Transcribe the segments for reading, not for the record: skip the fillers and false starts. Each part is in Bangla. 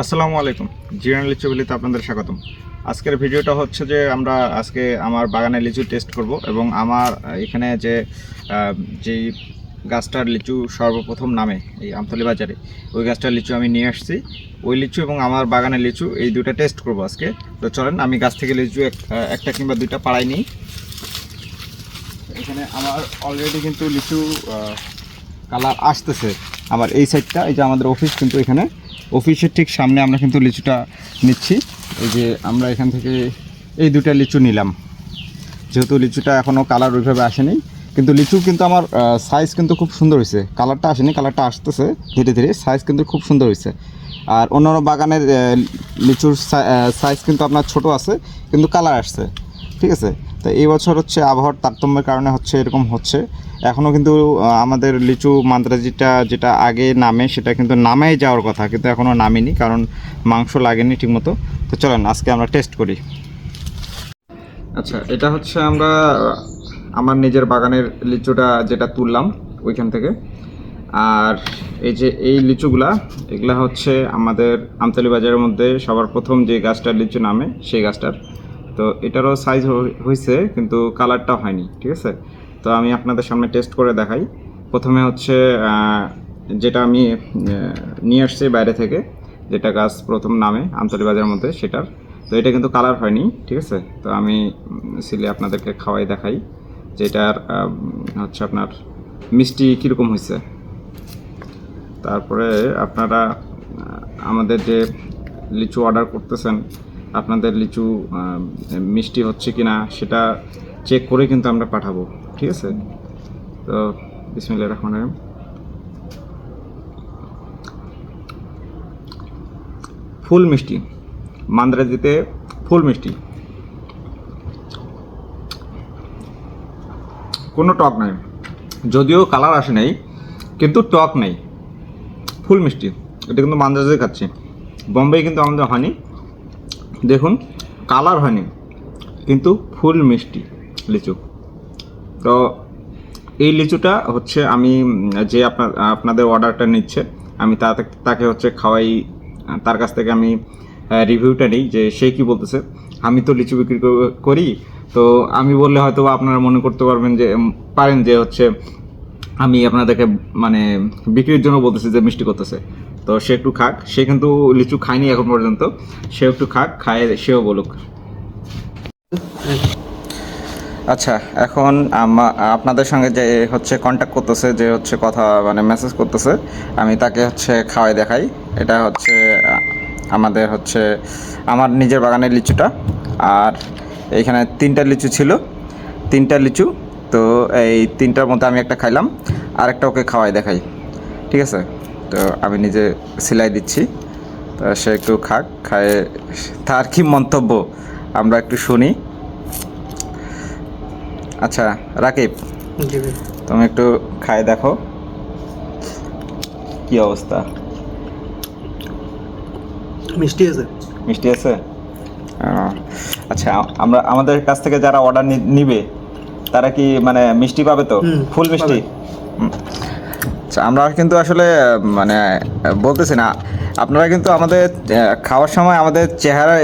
আসসালামু আলাইকুম। জিরান লিচু ভ্যালিতে আপনাদের স্বাগতম। আজকের ভিডিওটা হচ্ছে যে আমরা আজকে আমার বাগানে লিচু টেস্ট করব এবং আমার এখানে যেই গাছটার লিচু সর্বপ্রথম নামে এই আমতলী বাজারে, ওই গাছটার লিচু আমি নিয়ে আসছি। ওই লিচু এবং আমার বাগানের লিচু এই দুটো টেস্ট করব আজকে। তো চলেন আমি গাছ থেকে লিচু একটা কিংবা দুইটা পাড়াই নিই। এখানে আমার অলরেডি কিন্তু লিচু কালার আসতেছে। আমার এই সাইডটা, এই যে আমাদের অফিস, কিন্তু এখানে অফিসের ঠিক সামনে আমরা কিন্তু লিচুটা নিচ্ছি। এই যে আমরা এখান থেকে এই দুটা লিচু নিলাম, যেহেতু লিচুটা এখনও কালার ওইভাবে আসেনি, কিন্তু লিচু কিন্তু আমার সাইজ কিন্তু খুব সুন্দর হয়েছে। কালারটা আসেনি, কালারটা আসতেছে ধীরে ধীরে, সাইজ কিন্তু খুব সুন্দর হয়েছে। আর অন্যান্য বাগানের লিচুর সাইজ কিন্তু আপনার ছোট আছে, কিন্তু কালার আসছে, ঠিক আছে। তো এই বছর হচ্ছে আবহাওয়ার তারতম্যের কারণে হচ্ছে এরকম হচ্ছে। এখনও কিন্তু আমাদের লিচু মান্দ্রাজিটা যেটা আগে নামে সেটা কিন্তু নামেই যাওয়ার কথা, কিন্তু এখনও নামেনি, কারণ মাংস লাগেনি ঠিকমতো। তো চলেন আজকে আমরা টেস্ট করি। আচ্ছা, এটা হচ্ছে আমরা আমার নিজের বাগানের লিচুটা যেটা তুললাম ওইখান থেকে। আর এই যে এই লিচুগুলা, এগুলা হচ্ছে আমাদের আমতলী বাজারের মধ্যে সবার প্রথম যে গাছটার লিচু নামে সেই গাছটার। তো এটারও সাইজ হয়েছে, কিন্তু কালারটা হয়নি, ঠিক আছে। তো আমি আপনাদের সামনে টেস্ট করে দেখাই। প্রথমে হচ্ছে যেটা আমি নিয়ে আসছি বাইরে থেকে, যেটা গাছ প্রথম নামে আমতলী বাজারের মধ্যে সেটার। তো এটা কিন্তু কালার হয়নি, ঠিক আছে। তো আমি সিলে আপনাদেরকে খাওয়াই দেখাই যে এটার হচ্ছে আপনার মিষ্টি কীরকম হয়েছে। তারপরে আপনারা আমাদের যে লিচু অর্ডার করতেছেন, আপনাদের লিচু মিষ্টি হচ্ছে কিনা সেটা চেক করে কিন্তু আমরা পাঠাবো, ঠিক আছে। তো বিসমিল্লাহির রহমানির রহিম। ফুল মিষ্টি, মান্দ্রাজিতে ফুল মিষ্টি, কোনো টক নাই, যদিও কালার আসে নাই, কিন্তু টক নেই, ফুল মিষ্টি। এটা কিন্তু মান্দ্রাজে খাচ্ছি, বোম্বে কিন্তু আমাদের হয়নি। দেখুন, কালার হয়নি, কিন্তু ফুল মিষ্টি লিচু। তো এই লিচুটা হচ্ছে আমি যে আপনাদের অর্ডারটা নিচ্ছে, আমি তাকে হচ্ছে খাওয়াই, তার কাছ থেকে আমি রিভিউটা নিই যে সে কী বলতেছে। আমি তো লিচু বিক্রি করি, তো আমি বললে হয়তো আপনারা মনে করতে পারেন যে হচ্ছে আমি আপনাদেরকে মানে বিক্রির জন্য বলতেছি যে মিষ্টি করতেছে। তো সে একটু খাক, সে কিন্তু লিচু খায়নি এখন পর্যন্ত, সে একটু খাক, খায় সেও বলুক। আচ্ছা, এখন আপনাদের সঙ্গে যে হচ্ছে কন্ট্যাক্ট করতেছে, যে হচ্ছে কথা মানে মেসেজ করতেছে, আমি তাকে হচ্ছে খাওয়াই দেখাই। এটা হচ্ছে আমাদের হচ্ছে আমার নিজের বাগানের লিচুটা। আর এইখানে তিনটা লিচু ছিল, তিনটা লিচু। তো এই তিনটার মধ্যে আমি একটা খাইলাম, আরেকটা ওকে খাওয়াই দেখাই, ঠিক আছে। তো আমি নিজে সিলাই দিচ্ছি, তো সে একটু খাক, খায় তার কি মন্তব্য আমরা একটু শুনি। আচ্ছা রাকিব, তুমি একটু খায় দেখো কি অবস্থা। মিষ্টি আছে, মিষ্টি আছে। আচ্ছা, আমাদের কাছ থেকে যারা অর্ডার নিবে তারা কি মানে মিষ্টি পাবে তো? ফুল মিষ্টি। আচ্ছা, আমরা কিন্তু আসলে মানে বলতেছি না, আপনারা কিন্তু আমাদের খাওয়ার সময় আমাদের চেহারা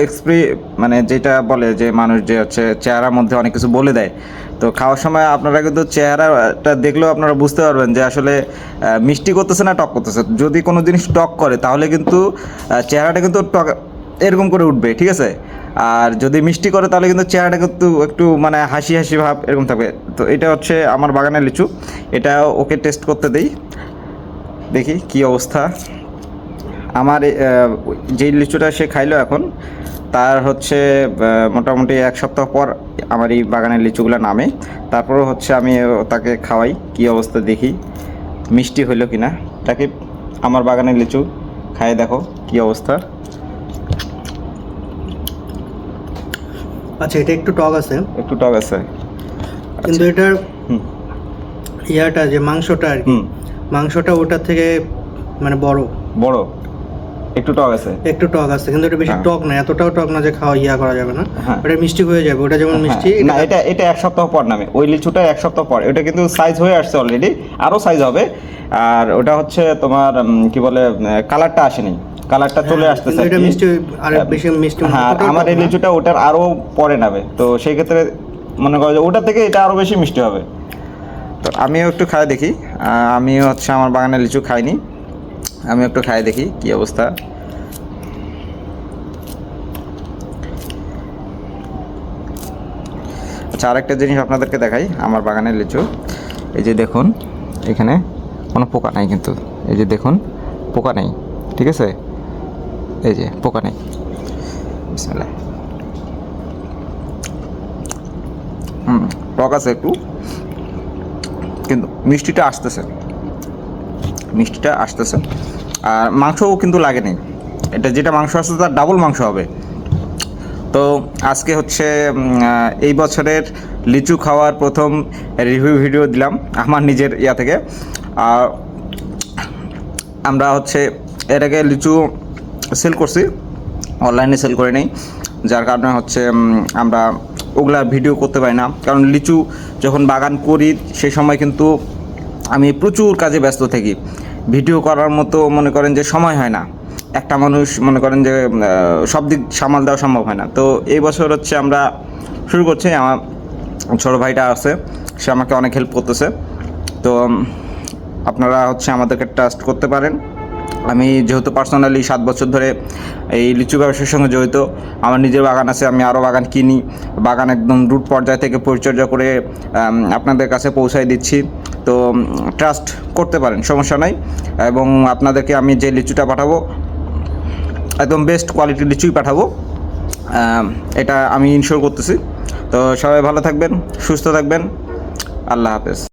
মানে যেটা বলে যে মানুষ যে হচ্ছে চেহারার মধ্যে অনেক কিছু বলে দেয়। তো খাওয়ার সময় আপনারা কিন্তু চেহারাটা দেখলেও আপনারা বুঝতে পারবেন যে আসলে মিষ্টি করতেছে না টক করতেছে। যদি কোনো জিনিস টক করে তাহলে কিন্তু চেহারাটা কিন্তু টক এরকম করে উঠবে, ঠিক আছে। আর যদি মিষ্টি করে তাহলে কিন্তু চেহারাটা কিন্তু একটু মানে হাসি হাসি ভাব এরকম থাকবে। তো এটা হচ্ছে আমার বাগানের লিচু, এটা ওকে টেস্ট করতে দেই, দেখি কি অবস্থা। আমার যেই লিচুটা সে খাইলো এখন, তার হচ্ছে মোটামুটি এক সপ্তাহ পর আমার এই বাগানের লিচুগুলো নামে। তারপরও হচ্ছে আমি তাকে খাওয়াই, কি অবস্থা দেখি মিষ্টি হইলো কিনা। তাকে আমার বাগানের লিচু খাইয়ে দেখো কি অবস্থা। আচ্ছা এটা একটু টক আছে, একটু টক আছে, কিন্তু এটার ইয়াটা যে মাংসটা আর কি, মাংসটা ওটার থেকে মানে বড় বড়। একটু টক আছে। একটু টক আছে, কিন্তু এটা বেশি হ্যাঁ। টক না, এতটাও টক না যে খাওয়া করা যাবে না। হ্যাঁ। ওটা মিষ্টি হয়ে যাবে, ওটা যেমন মিষ্টি। না, এটা 1 সপ্তাহ পর নামে, ওই লিচুটা 1 সপ্তাহ পর। এটা কিন্তু সাইজ হয়ে আসছে অলরেডি, আরও সাইজ হবে। আর ওটা হচ্ছে তোমার কি বলে, কালারটা আসেনি, কালারটা চলে আসতেছে কিন্তু আর এটা কি। মিষ্টি আর বেশি মিষ্টি না, হ্যাঁ, অতটাও আমার টক এই না। লিচুটা ওটার আরও পরে নামে, তো সেই ক্ষেত্রে মনে করো যে ওটা থেকে এটা আরও বেশি মিষ্টি হবে। তো আমিও একটু খাই দেখি, আমিও হচ্ছে আমার বাগানের লিচু খাইনি, আমি একটু খাই দেখি কি অবস্থা। আচ্ছা, আরেকটা জিনিস আপনাদেরকে দেখাই, আমার বাগানের লিচু। এই যে দেখুন, এখানে কোনো পোকা নাই কিন্তু, এই যে দেখুন পোকা নেই, ঠিক আছে, এই যে পোকা নেই। বিসমিল্লাহ। টক আছে একটু, কিন্তু মিষ্টিটা আসতেছে, মিষ্টিটা আসতেছে। আর মাংসও কিন্তু লাগেনি, এটা যেটা মাংস আসছে তার ডাবল মাংস হবে। তো আজকে হচ্ছে এই বছরের লিচু খাওয়ার প্রথম রিভিউ ভিডিও দিলাম আমার নিজের ইয়া থেকে। আর আমরা হচ্ছে এর আগে লিচু সেল করছি, অনলাইনে সেল করে নেই, যার কারণে হচ্ছে আমরা ওগুলা ভিডিও করতে পারি না। কারণ লিচু যখন বাগান করি সেই সময় কিন্তু আমি প্রচুর কাজে ব্যস্ত থাকি, ভিডিও করার মতো মনে করেন যে সময় হয় না, একটা মানুষ মনে করেন যে সব দিক সামাল দেওয়া সম্ভব হয় না। তো এই বছর হচ্ছে আমরা শুরু করছি, আমার ছোটো ভাইটা আছে, সে আমাকে অনেক হেল্প করতেছে। তো আপনারা হচ্ছে আমাদেরকে ট্রাস্ট করতে পারেন। আমি যেহেতু পার্সোনালি 7 বছর ধরে এই লিচু ব্যবসার সঙ্গে জড়িত, আমার নিজের বাগান আছে, আমি আরও বাগান কিনি, বাগান একদম রুট পর্যায় থেকে পরিচর্যা করে আপনাদের কাছে পৌঁছায় দিচ্ছি। তো ট্রাস্ট করতে পারেন, সমস্যা নাই। এবং আপনাদেরকে আমি যে লিচুটা পাঠাবো একদম বেস্ট কোয়ালিটির লিচুই পাঠাবো, এটা আমি ইনশিওর করতেছি। তো সবাই ভালো থাকবেন, সুস্থ থাকবেন, আল্লাহ হাফেজ।